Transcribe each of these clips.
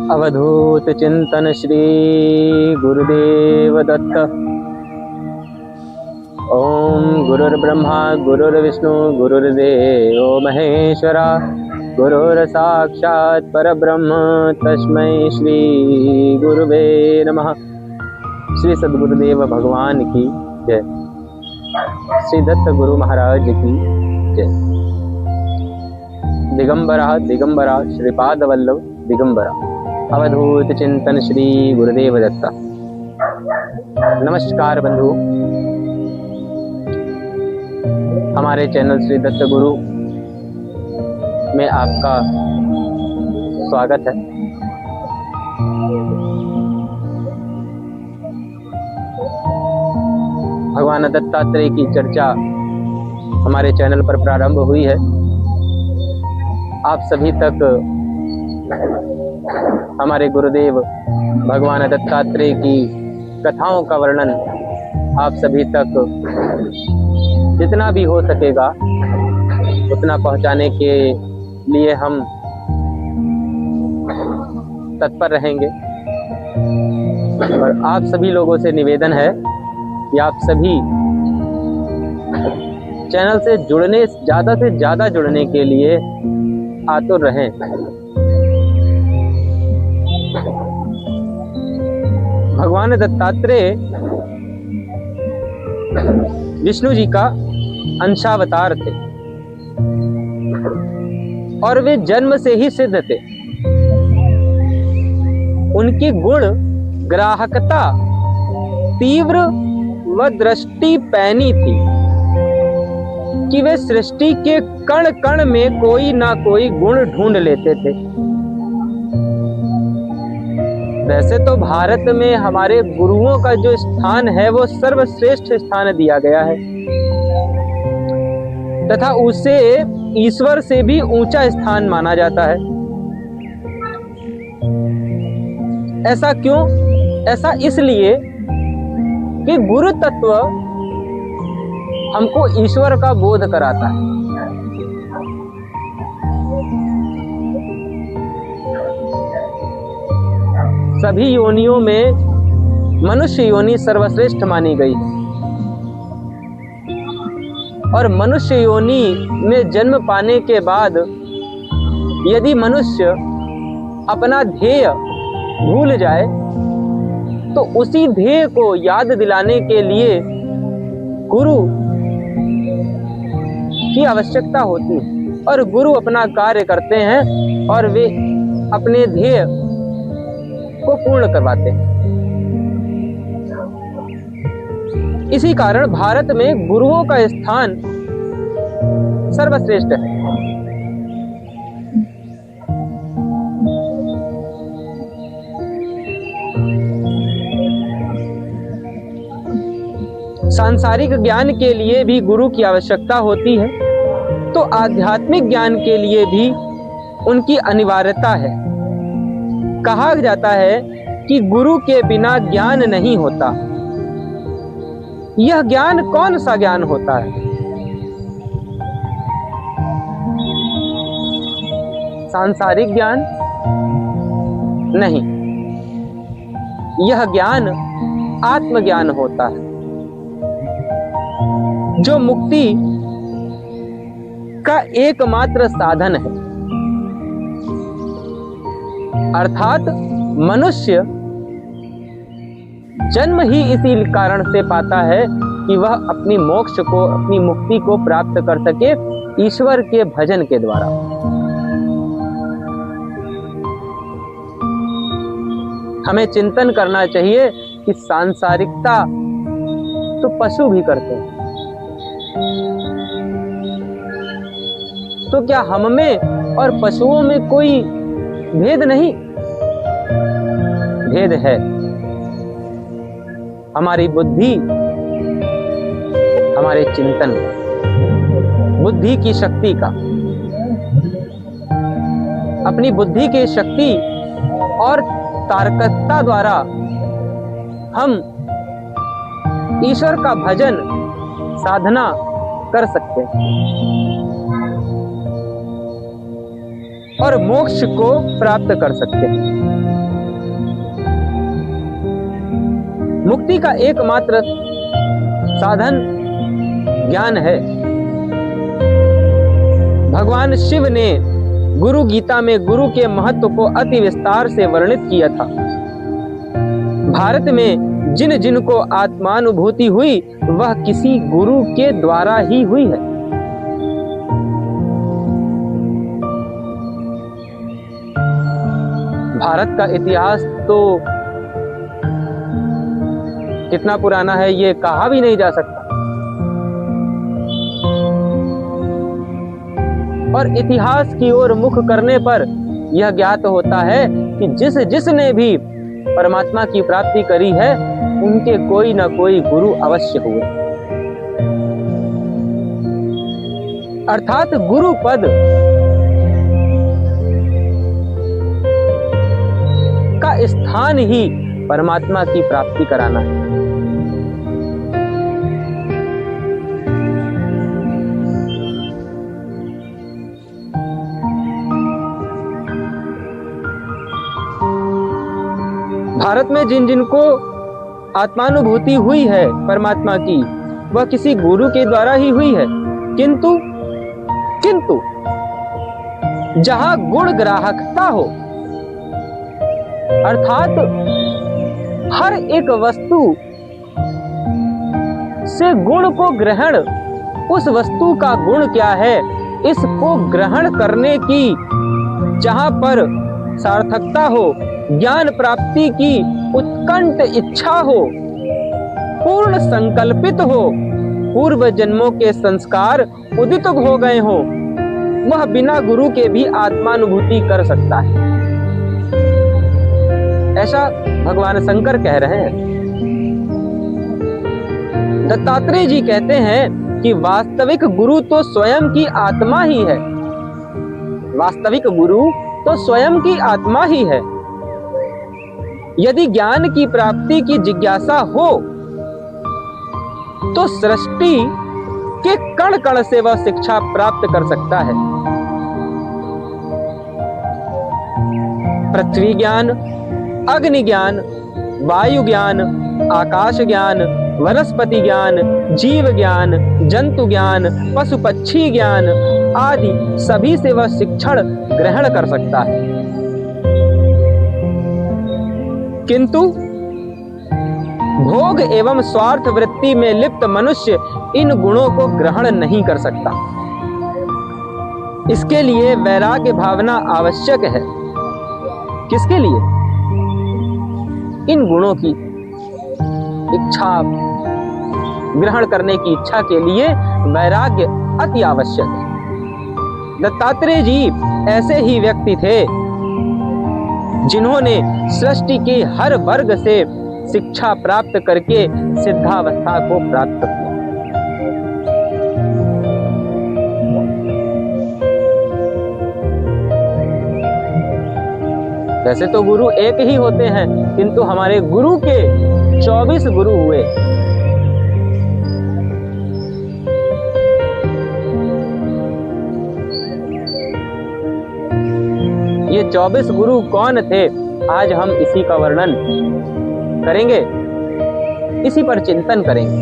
अवधूत चिंतन श्री गुरुदेव दत्त। ओम गुरुर्ब्रह्मा गुरुर्विष्णु गुरुर्देवो महेश्वरा, गुरुर् साक्षात् परब्रह्म तस्मै श्री गुरुवे नमः। श्री सद्गुरुदेव भगवान की जय। श्री दत्त गुरु महाराज की जय। दिगंबरा दिगंबरा श्रीपाद वल्लभ दिगंबरा, अवधूत चिंतन श्री गुरुदेव दत्ता। नमस्कार बंधु, हमारे चैनल श्री दत्त गुरु में आपका स्वागत है। भगवान दत्तात्रेय की चर्चा हमारे चैनल पर प्रारंभ हुई है। आप सभी तक हमारे गुरुदेव भगवान दत्तात्रेय की कथाओं का वर्णन आप सभी तक जितना भी हो सकेगा उतना पहुंचाने के लिए हम तत्पर रहेंगे। और आप सभी लोगों से निवेदन है कि आप सभी चैनल से ज़्यादा जुड़ने के लिए आतुर रहें। भगवान दत्तात्रेय विष्णु जी का अंशावतार थे और वे जन्म से ही सिद्ध थे। उनकी गुण ग्राहकता तीव्र व दृष्टि पैनी थी कि वे सृष्टि के कण कण में कोई ना कोई गुण ढूंढ लेते थे। वैसे तो भारत में हमारे गुरुओं का जो स्थान है वो सर्वश्रेष्ठ स्थान दिया गया है तथा उसे ईश्वर से भी ऊंचा स्थान माना जाता है। ऐसा क्यों? ऐसा इसलिए कि गुरु तत्व हमको ईश्वर का बोध कराता है। सभी योनियों में मनुष्य योनि सर्वश्रेष्ठ मानी गई है और मनुष्य योनि में जन्म पाने के बाद यदि मनुष्य अपना ध्येय भूल जाए तो उसी ध्येय को याद दिलाने के लिए गुरु की आवश्यकता होती है और गुरु अपना कार्य करते हैं और वे अपने ध्येय को पूर्ण करवाते हैं। इसी कारण भारत में गुरुओं का स्थान सर्वश्रेष्ठ है। सांसारिक ज्ञान के लिए भी गुरु की आवश्यकता होती है तो आध्यात्मिक ज्ञान के लिए भी उनकी अनिवार्यता है। कहा जाता है कि गुरु के बिना ज्ञान नहीं होता। यह ज्ञान कौन सा ज्ञान होता है? सांसारिक ज्ञान नहीं, यह ज्ञान आत्मज्ञान होता है जो मुक्ति का एकमात्र साधन है। अर्थात मनुष्य जन्म ही इसी कारण से पाता है कि वह अपनी मोक्ष को, अपनी मुक्ति को प्राप्त कर सके ईश्वर के भजन के द्वारा। हमें चिंतन करना चाहिए कि सांसारिकता तो पशु भी करते हैं, तो क्या हम में और पशुओं में कोई भेद नहीं? भेद है। हमारी बुद्धि, हमारे चिंतन, बुद्धि की शक्ति का, अपनी बुद्धि की शक्ति और तार्किकता द्वारा हम ईश्वर का भजन साधना कर सकते हैं। और मोक्ष को प्राप्त कर सकते हैं। मुक्ति का एकमात्र साधन ज्ञान है। भगवान शिव ने गुरु गीता में गुरु के महत्व को अति विस्तार से वर्णित किया था। भारत में जिन जिन को आत्मानुभूति हुई वह किसी गुरु के द्वारा ही हुई है। भारत का इतिहास तो कितना पुराना है ये कहा भी नहीं जा सकता। और इतिहास की ओर मुख करने पर यह ज्ञात होता है कि जिसने भी परमात्मा की प्राप्ति करी है उनके कोई ना कोई गुरु अवश्य हुए। अर्थात गुरु पद का स्थान ही परमात्मा की प्राप्ति कराना है। भारत में जिन जिन को आत्मानुभूति हुई है परमात्मा की वह किसी गुरु के द्वारा ही हुई है। किंतु जहां गुण ग्राहकता हो, अर्थात हर एक वस्तु से गुण को ग्रहण, उस वस्तु का गुण क्या है इसको ग्रहण करने की जहां पर सार्थकता हो, ज्ञान प्राप्ति की उत्कंठ इच्छा हो, पूर्ण संकल्पित हो, पूर्व जन्मों के संस्कार उदित हो गए हो, वह बिना गुरु के भी आत्मानुभूति कर सकता है। ऐसा भगवान शंकर कह रहे हैं। दत्तात्रेय जी कहते हैं कि वास्तविक गुरु तो स्वयं की आत्मा ही है। वास्तविक गुरु तो स्वयं की आत्मा ही है। यदि ज्ञान की प्राप्ति की जिज्ञासा हो तो सृष्टि के कण कण से वह शिक्षा प्राप्त कर सकता है। पृथ्वी ज्ञान, अग्नि ज्ञान, वायु ज्ञान, आकाश ज्ञान, वनस्पति ज्ञान, जीव ज्ञान, जंतु ज्ञान, पशु पक्षी ज्ञान आदि सभी से वह शिक्षण ग्रहण कर सकता है। किंतु भोग एवं स्वार्थ वृत्ति में लिप्त मनुष्य इन गुणों को ग्रहण नहीं कर सकता। इसके लिए वैराग्य भावना आवश्यक है। किसके लिए? इन गुणों की इच्छा ग्रहण करने की इच्छा के लिए वैराग्य अति आवश्यक है। दत्तात्रेय जी ऐसे ही व्यक्ति थे जिन्होंने सृष्टि के हर वर्ग से शिक्षा प्राप्त करके सिद्धावस्था को प्राप्त किया। वैसे तो गुरु एक ही होते हैं, किंतु हमारे गुरु के 24 गुरु हुए। ये 24 गुरु कौन थे, आज हम इसी का वर्णन करेंगे, इसी पर चिंतन करेंगे।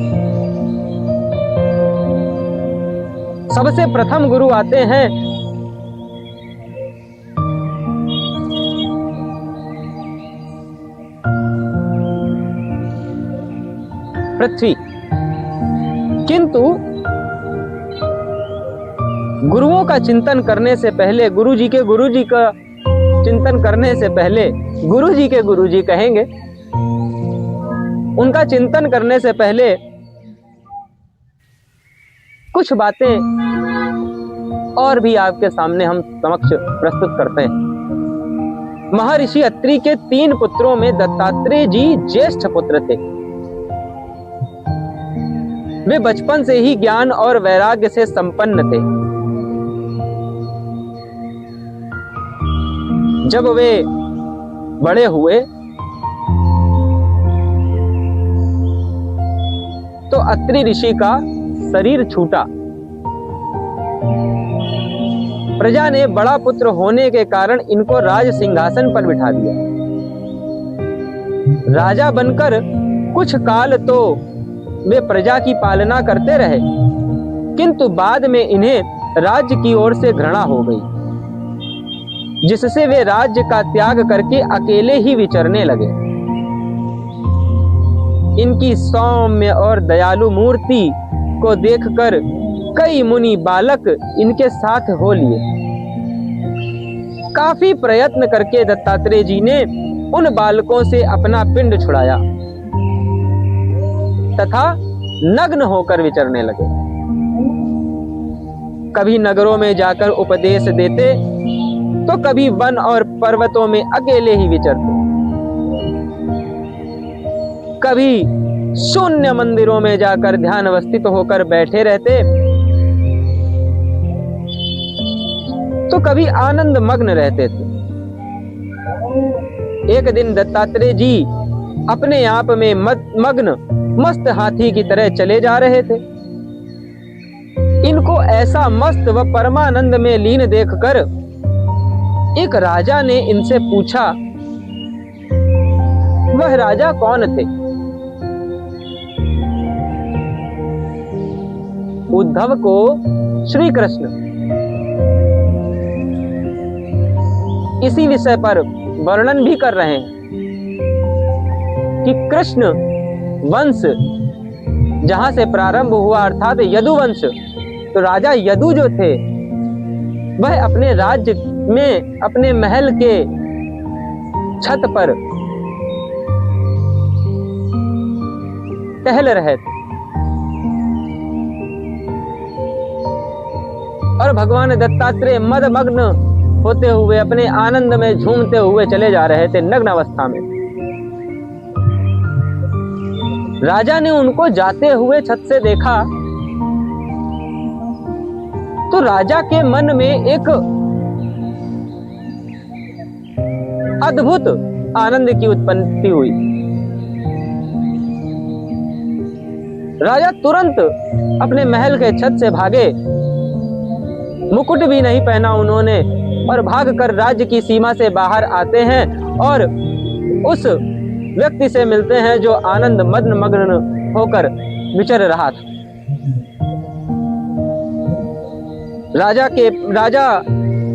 सबसे प्रथम गुरु आते हैं पृथ्वी। किंतु गुरुओं का चिंतन करने से पहले, गुरु जी का चिंतन करने से पहले, गुरु जी के गुरु जी कहेंगे, उनका चिंतन करने से पहले कुछ बातें और भी आपके सामने हम समक्ष प्रस्तुत करते हैं। महर्षि अत्रि के 3 पुत्रों में दत्तात्रेय जी ज्येष्ठ पुत्र थे। वे बचपन से ही ज्ञान और वैराग्य से संपन्न थे। जब वे बड़े हुए तो अत्रि ऋषि का शरीर छूटा प्रजा ने बड़ा पुत्र होने के कारण इनको राज सिंहासन पर बिठा दिया। राजा बनकर कुछ काल तो वे प्रजा की पालना करते रहे, किंतु बाद में इन्हें राज्य की ओर से घृणा हो गई, जिससे वे राज्य का त्याग करके अकेले ही विचरने लगे। इनकी सौम्य और दयालु मूर्ति को देखकर कई मुनि बालक इनके साथ हो लिए। काफी प्रयत्न करके दत्तात्रेय जी ने उन बालकों से अपना पिंड छुड़ाया तथा नग्न होकर विचरने लगे। कभी नगरों में जाकर उपदेश देते तो कभी वन और पर्वतों में अकेले ही विचरते, कभी शून्य मंदिरों में जाकर ध्यान अवस्थित होकर बैठे रहते, तो कभी आनंद मग्न रहते थे। एक दिन दत्तात्रेय जी अपने आप में मग्न मस्त हाथी की तरह चले जा रहे थे। इनको ऐसा मस्त व परमानंद में लीन देखकर एक राजा ने इनसे पूछा। वह राजा कौन थे? उद्धव को श्री कृष्ण इसी विषय पर वर्णन भी कर रहे हैं कि कृष्ण वंश जहां से प्रारंभ हुआ, अर्थात यदु वंश, तो राजा यदु जो थे वह अपने राज्य में अपने महल के छत पर टहल रहे थे और भगवान दत्तात्रेय मदमग्न होते हुए अपने आनंद में झूमते हुए चले जा रहे थे नग्न अवस्था में। राजा ने उनको जाते हुए छत से देखा तो राजा के मन में एक अद्भुत आनंद की उत्पत्ति हुई। राजा तुरंत अपने महल के छत से भागे, मुकुट भी नहीं पहना उन्होंने, और भागकर राज्य की सीमा से बाहर आते हैं और उस व्यक्ति से मिलते हैं जो आनंद मग्न होकर विचर रहा था। राजा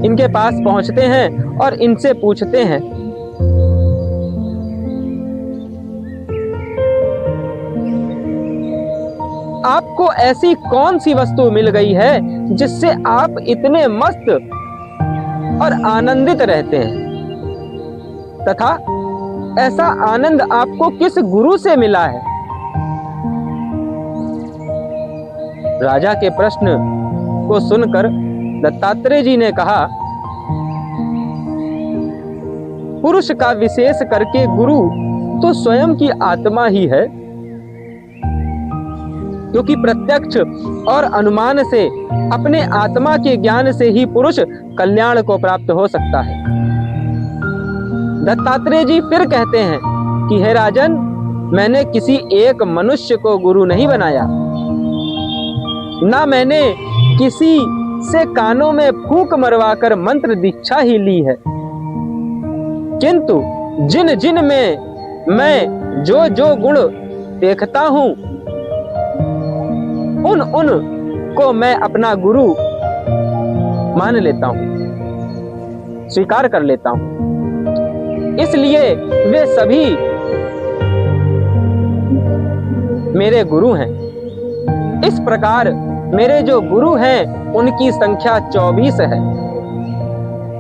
इनके पास पहुंचते हैं और इनसे पूछते हैं, आपको ऐसी कौन सी वस्तु मिल गई है जिससे आप इतने मस्त और आनंदित रहते हैं, तथा ऐसा आनंद आपको किस गुरु से मिला है? राजा के प्रश्न को सुनकर दत्तात्रेय जी ने कहा, पुरुष का विशेष करके गुरु तो स्वयं की आत्मा ही है, क्योंकि प्रत्यक्ष और अनुमान से अपने आत्मा के ज्ञान से ही पुरुष कल्याण को प्राप्त हो सकता है। दत्तात्रेय जी फिर कहते हैं कि हे राजन, मैंने किसी एक मनुष्य को गुरु नहीं बनाया, ना मैंने किसी से कानों में फूंक मरवाकर मंत्र दीक्षा ही ली है, किंतु जिन जिन में मैं जो जो गुण देखता हूं उन उन को मैं अपना गुरु मान लेता हूं, स्वीकार कर लेता हूं। इसलिए वे सभी मेरे गुरु हैं। इस प्रकार मेरे जो गुरु हैं उनकी संख्या 24 है।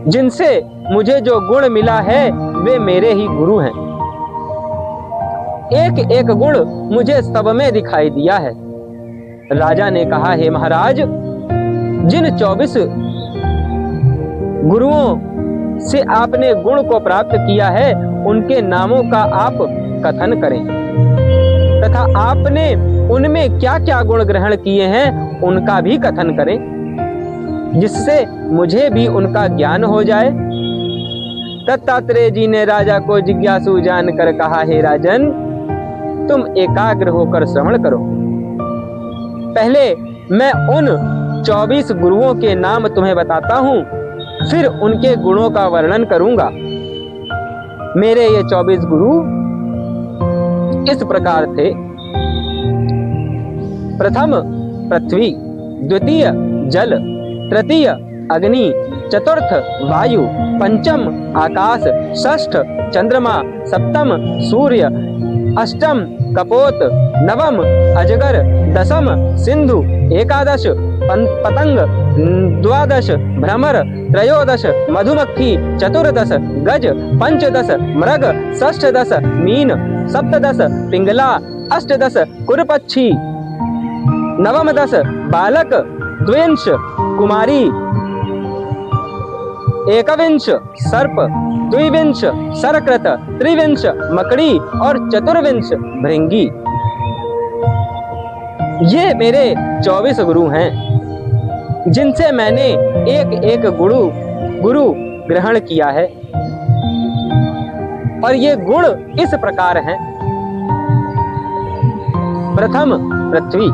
जिनसे मुझे जो गुण मिला है वे मेरे ही गुरु हैं। एक एक गुण मुझे सब में दिखाई दिया है। राजा ने कहा, हे महाराज, जिन 24 गुरुओं से आपने गुण को प्राप्त किया है उनके नामों का आप कथन करें, तथा आपने उनमें क्या क्या गुण ग्रहण किए हैं उनका भी कथन करें, जिससे मुझे भी उनका ज्ञान हो जाए। दत्तात्रेय जी ने राजा को जिज्ञासु जानकर कहा, हे राजन, तुम एकाग्र होकर श्रवण करो। पहले मैं उन 24 गुरुओं के नाम तुम्हें बताता हूं फिर उनके गुणों का वर्णन करूंगा। मेरे ये 24 गुरु इस प्रकार थे। प्रथम पृथ्वी, द्वितीय जल, तृतीय अग्नि, चतुर्थ वायु, पंचम आकाश, षष्ठ चंद्रमा, सप्तम सूर्य, अष्टम कपोत, नवम अजगर, दशम सिंधु, एकादश पतंग, द्वादश भ्रमर, त्रयोदश मधुमक्खी, चतुर्दश गज, पंचदश मृग, षष्ठदश मीन, सप्तदश पिंगला, अष्टदश कुरपक्षी, नवमदश बालक, द्विंश कुमारी, एकविंश सर्प, द्विविंश सरकृत, त्रिविंश मकड़ी और चतुर्विंश भृंगी। ये मेरे 24 गुरु हैं, जिनसे मैंने एक एक गुरु ग्रहण किया है। और ये गुण इस प्रकार हैं। प्रथम पृथ्वी,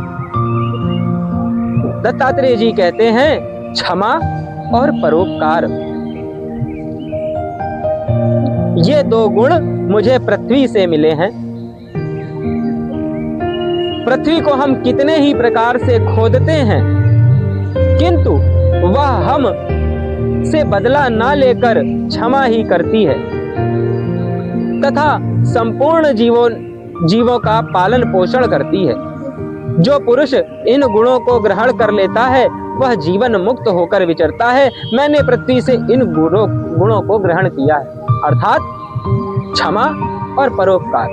दत्तात्रेय जी कहते हैं क्षमा और परोपकार। ये दो गुण मुझे पृथ्वी से मिले हैं। पृथ्वी को हम कितने ही प्रकार से खोदते हैं, किंतु वह हम से बदला ना लेकर क्षमा ही करती है तथा संपूर्ण जीवों का पालन पोषण करती है। जो पुरुष इन गुणों को ग्रहण कर लेता है वह जीवन मुक्त होकर विचरता है। मैंने पृथ्वी से इन गुणों को ग्रहण किया है, अर्थात क्षमा और परोपकार।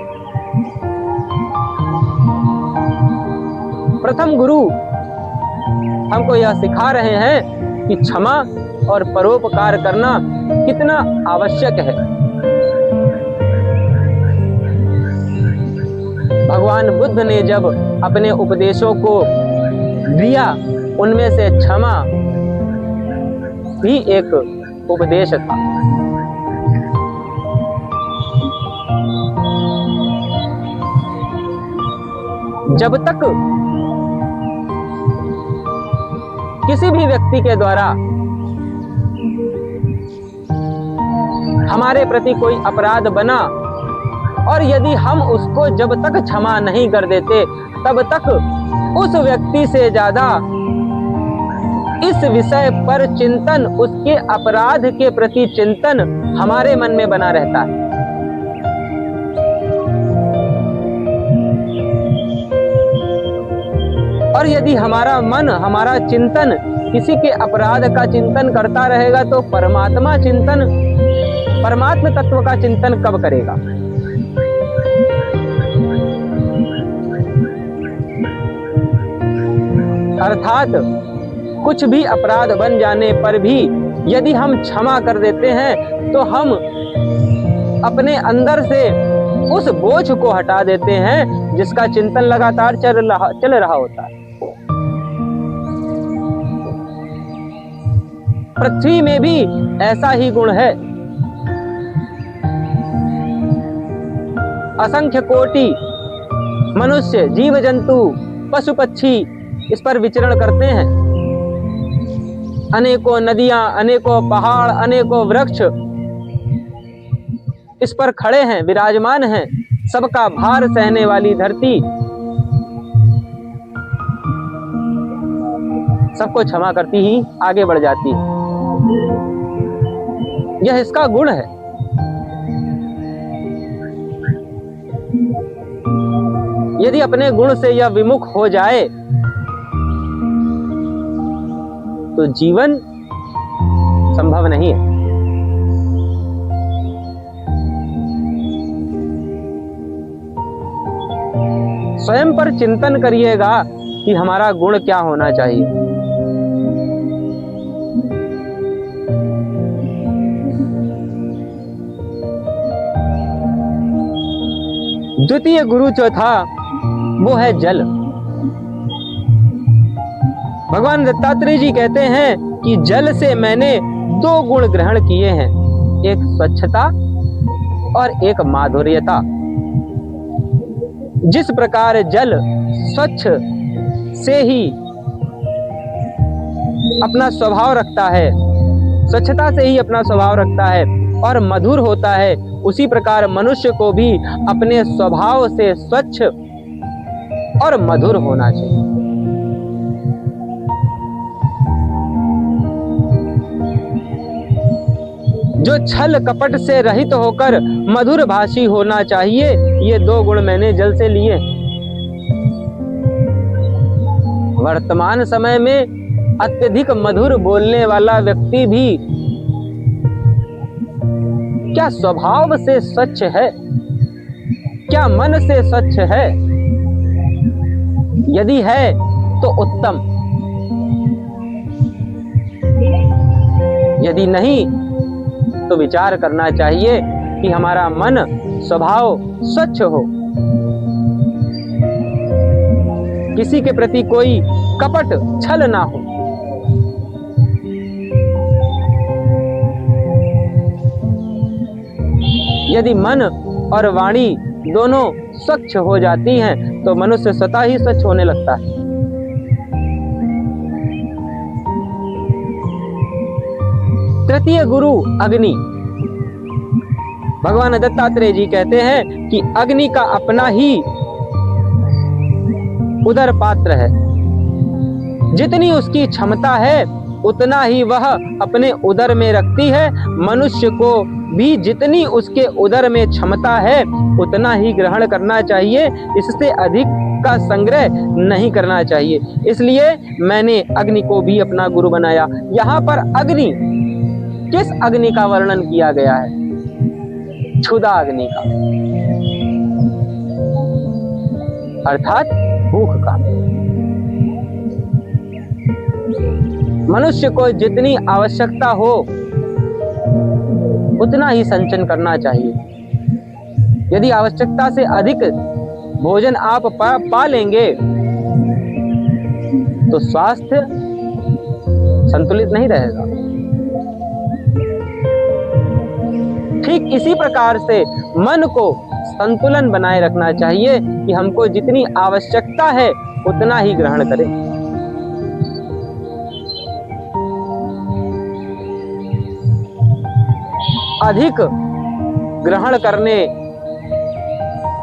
प्रथम गुरु हमको यह सिखा रहे हैं कि क्षमा और परोपकार करना कितना आवश्यक है। भगवान बुद्ध ने जब अपने उपदेशों को दिया, उनमें से क्षमा भी एक उपदेश था। जब तक किसी भी व्यक्ति के द्वारा हमारे प्रति कोई अपराध बना और यदि हम उसको जब तक क्षमा नहीं कर देते, तब तक उस व्यक्ति से ज्यादा इस विषय पर चिंतन, उसके अपराध के प्रति चिंतन हमारे मन में बना रहता है। और यदि हमारा मन, हमारा चिंतन किसी के अपराध का चिंतन करता रहेगा तो परमात्मा तत्व का चिंतन कब करेगा? अर्थात कुछ भी अपराध बन जाने पर भी यदि हम क्षमा कर देते हैं तो हम अपने अंदर से उस बोझ को हटा देते हैं जिसका चिंतन लगातार चल रहा होता है। पृथ्वी में भी ऐसा ही गुण है। असंख्य कोटि मनुष्य, जीव जंतु, पशु पक्षी इस पर विचरण करते हैं। अनेकों नदियां, अनेकों पहाड़, अनेकों वृक्ष इस पर खड़े हैं, विराजमान हैं। सबका भार सहने वाली धरती सबको क्षमा करती ही आगे बढ़ जाती है। यह इसका गुण है। यदि अपने गुण से यह विमुख हो जाए तो जीवन संभव नहीं है। स्वयं पर चिंतन करिएगा कि हमारा गुण क्या होना चाहिए। द्वितीय गुरु जो था वो है जल। भगवान दत्तात्रेय जी कहते हैं कि जल से मैंने दो गुण ग्रहण किए हैं, एक स्वच्छता और एक माधुर्यता। जिस प्रकार जल स्वच्छ से ही अपना स्वभाव रखता है, स्वच्छता से ही अपना स्वभाव रखता है और मधुर होता है, उसी प्रकार मनुष्य को भी अपने स्वभाव से स्वच्छ और मधुर होना चाहिए। जो छल कपट से रहित होकर मधुर भाषी होना चाहिए, ये 2 गुण मैंने जल से लिए। वर्तमान समय में अत्यधिक मधुर बोलने वाला व्यक्ति भी क्या स्वभाव से स्वच्छ है? क्या मन से स्वच्छ है? यदि है तो उत्तम, यदि नहीं तो विचार करना चाहिए कि हमारा मन स्वभाव स्वच्छ हो, किसी के प्रति कोई कपट छल ना हो। यदि मन और वाणी दोनों स्वच्छ हो जाती हैं तो मनुष्य स्वतः ही स्वच्छ होने लगता है। तृतीय गुरु अग्नि। भगवान दत्तात्रेय जी कहते हैं कि अग्नि का अपना ही उदर पात्र है, जितनी उसकी क्षमता है उतना ही वह अपने उदर में रखती है। मनुष्य को भी जितनी उसके उदर में क्षमता है उतना ही ग्रहण करना चाहिए, इससे अधिक का संग्रह नहीं करना चाहिए। इसलिए मैंने अग्नि को भी अपना गुरु बनाया। यहाँ पर अग्नि, किस अग्नि का वर्णन किया गया है? क्षुधा अग्नि का, अर्थात भूख का। मनुष्य को जितनी आवश्यकता हो उतना ही संचयन करना चाहिए। यदि आवश्यकता से अधिक भोजन आप पा लेंगे तो स्वास्थ्य संतुलित नहीं रहेगा। ठीक इसी प्रकार से मन को संतुलन बनाए रखना चाहिए कि हमको जितनी आवश्यकता है उतना ही ग्रहण करें। अधिक ग्रहण करने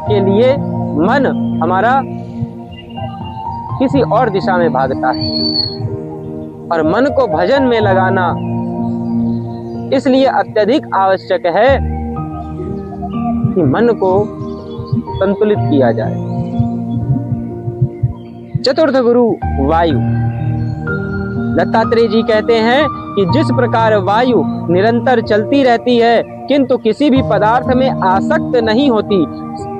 के लिए मन हमारा किसी और दिशा में भागता है, और मन को भजन में लगाना इसलिए अत्यधिक आवश्यक है कि मन को संतुलित किया जाए। चतुर्थ गुरु वायु। दत्तात्रेय जी कहते हैं कि जिस प्रकार वायु निरंतर चलती रहती है किंतु किसी भी पदार्थ में आसक्त नहीं होती,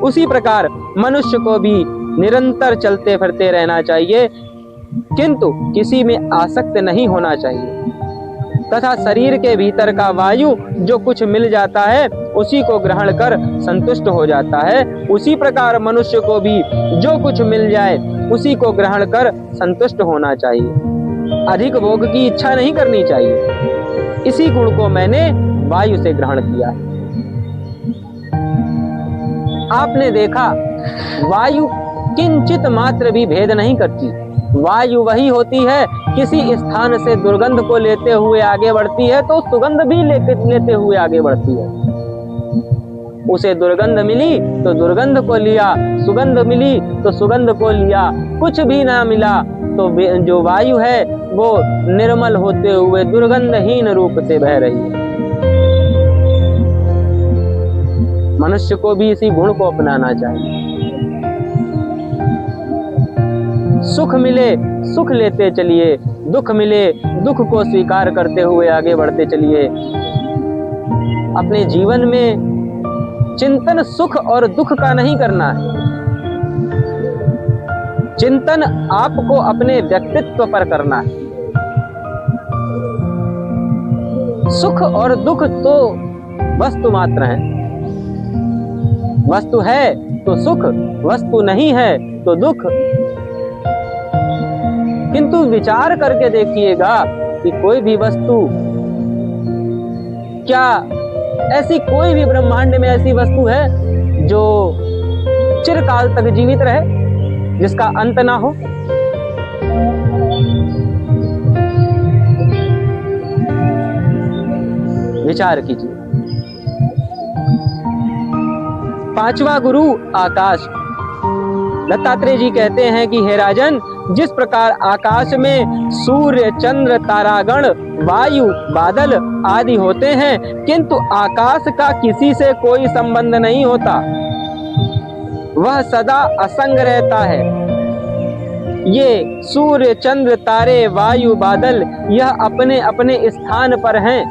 उसी प्रकार मनुष्य को भी निरंतर चलते फिरते रहना चाहिए किंतु किसी में आसक्त नहीं होना चाहिए। तथा शरीर के भीतर का वायु जो कुछ मिल जाता है उसी को ग्रहण कर संतुष्ट हो जाता है, उसी प्रकार मनुष्य को भी जो कुछ मिल जाए उसी को ग्रहण कर संतुष्ट होना चाहिए। अधिक भोग की इच्छा नहीं करनी चाहिए। इसी गुण को मैंने वायु से ग्रहण किया है। आपने देखा वायु किंचित मात्र भी भेद नहीं करती। वायु वही होती है, किसी स्थान से दुर्गंध को लेते हुए आगे बढ़ती है तो सुगंध भी लेते हुए आगे बढ़ती है। उसे दुर्गंध मिली तो दुर्गंध को लिया, सुगंध मिली तो सुगंध को लिया, कुछ भी ना मिला तो जो वायु है वो निर्मल होते हुए दुर्गंधहीन रूप से बह रही है। मनुष्य को भी इसी गुण को अपनाना चाहिए। सुख मिले सुख लेते चलिए, दुख मिले दुख को स्वीकार करते हुए आगे बढ़ते चलिए। अपने जीवन में चिंतन सुख और दुख का नहीं करना है। चिंतन आपको अपने व्यक्तित्व पर करना है। सुख और दुख तो वस्तु मात्र हैं। वस्तु है तो सुख, वस्तु नहीं है तो दुख। किंतु विचार करके देखिएगा कि कोई भी वस्तु, क्या ऐसी कोई भी ब्रह्मांड में ऐसी वस्तु है जो चिरकाल तक जीवित रहे, जिसका अंत ना हो? विचार कीजिए। पांचवा गुरु आकाश। दत्तात्रेय जी कहते हैं कि हे राजन, जिस प्रकार आकाश में सूर्य, चंद्र, तारागण, वायु, बादल आदि होते हैं, किंतु आकाश का किसी से कोई संबंध नहीं होता, वह सदा असंग रहता है। ये सूर्य, चंद्र, तारे, वायु, बादल यह अपने अपने स्थान पर हैं,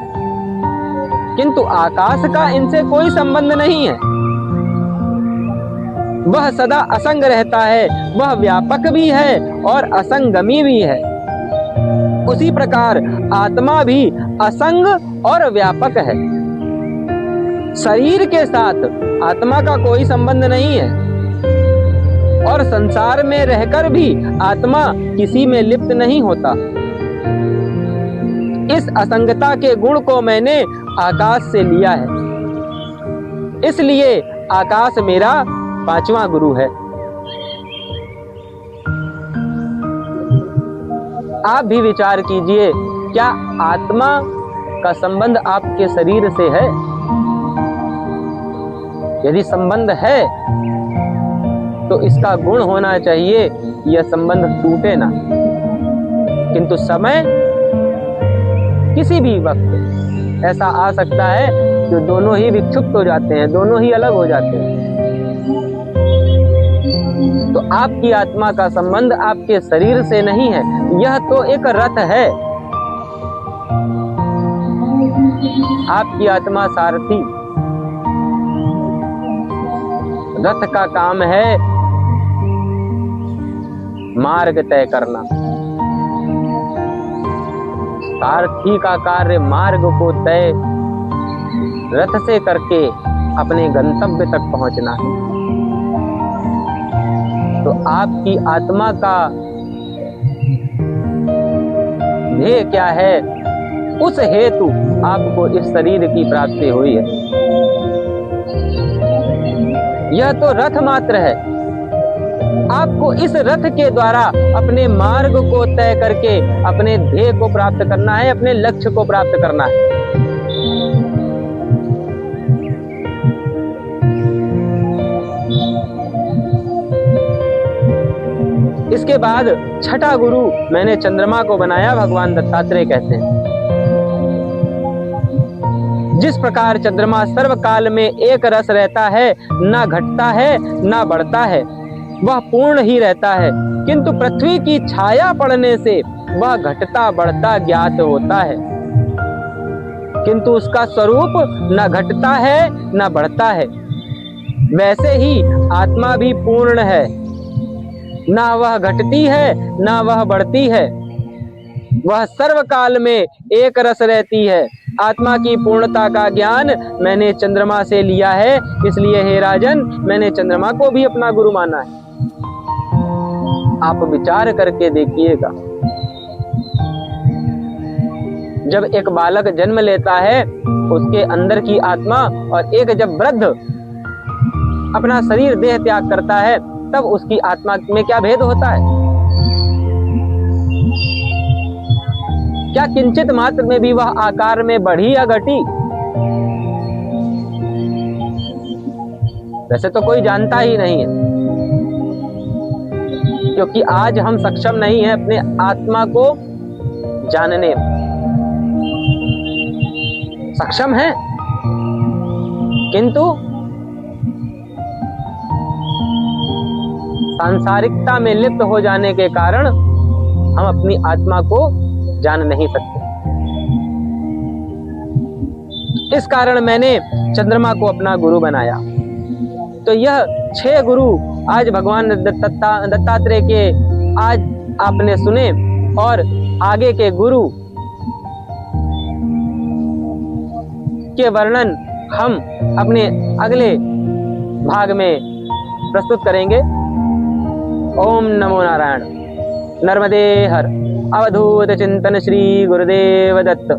किंतु आकाश का इनसे कोई संबंध नहीं है। वह सदा असंग रहता है, वह व्यापक भी है और असंगमी भी है। उसी प्रकार आत्मा भी असंग और व्यापक है। शरीर के साथ आत्मा का कोई संबंध नहीं है और संसार में रहकर भी आत्मा किसी में लिप्त नहीं होता। इस असंगता के गुण को मैंने आकाश से लिया है, इसलिए आकाश मेरा पांचवा गुरु है। आप भी विचार कीजिए, क्या आत्मा का संबंध आपके शरीर से है? यदि संबंध है तो इसका गुण होना चाहिए यह संबंध टूटे ना। किंतु समय किसी भी वक्त ऐसा आ सकता है जो दोनों ही विक्षुब्ध हो जाते हैं, दोनों ही अलग हो जाते हैं। तो आपकी आत्मा का संबंध आपके शरीर से नहीं है, यह तो एक रथ है। आपकी आत्मा सारथी, रथ का काम है मार्ग तय करना। सारथी का कार्य मार्ग को तय रथ से करके अपने गंतव्य तक पहुंचना है। तो आपकी आत्मा का ध्येय क्या है? उस हेतु आपको इस शरीर की प्राप्ति हुई है। यह तो रथ मात्र है। आपको इस रथ के द्वारा अपने मार्ग को तय करके अपने ध्येय को प्राप्त करना है, अपने लक्ष्य को प्राप्त करना है। इसके बाद छठा गुरु मैंने चंद्रमा को बनाया। भगवान दत्तात्रेय कहते हैं, जिस प्रकार चंद्रमा सर्वकाल में एक रस रहता है, ना घटता है ना बढ़ता है, वह पूर्ण ही रहता है, किंतु पृथ्वी की छाया पड़ने से वह घटता बढ़ता ज्ञात होता है, किंतु उसका स्वरूप न घटता है न बढ़ता है। वैसे ही आत्मा भी पूर्ण है, ना वह घटती है ना वह बढ़ती है, वह सर्वकाल में एक रस रहती है। आत्मा की पूर्णता का ज्ञान मैंने चंद्रमा से लिया है, इसलिए हे राजन, मैंने चंद्रमा को भी अपना गुरु माना है। आप विचार करके देखिएगा, जब एक बालक जन्म लेता है, उसके अंदर की आत्मा, और एक जब वृद्ध अपना शरीर देह त्याग करता है, तब उसकी आत्मा में क्या भेद होता है? क्या किंचित मात्र में भी वह आकार में बढ़ी या घटी? वैसे तो कोई जानता ही नहीं है, क्योंकि आज हम सक्षम नहीं है अपने आत्मा को जानने में। सक्षम है, किंतु सांसारिकता में लिप्त हो जाने के कारण हम अपनी आत्मा को जान नहीं सकते। इस कारण मैंने चंद्रमा को अपना गुरु बनाया। तो यह 6 गुरु आज भगवान दत्तात्रेय के आज आपने सुने, और आगे के गुरु के वर्णन हम अपने अगले भाग में प्रस्तुत करेंगे। ओम नमो नारायण। नर्मदे हर। अवधूत चिंतन श्री गुरुदेव दत्त।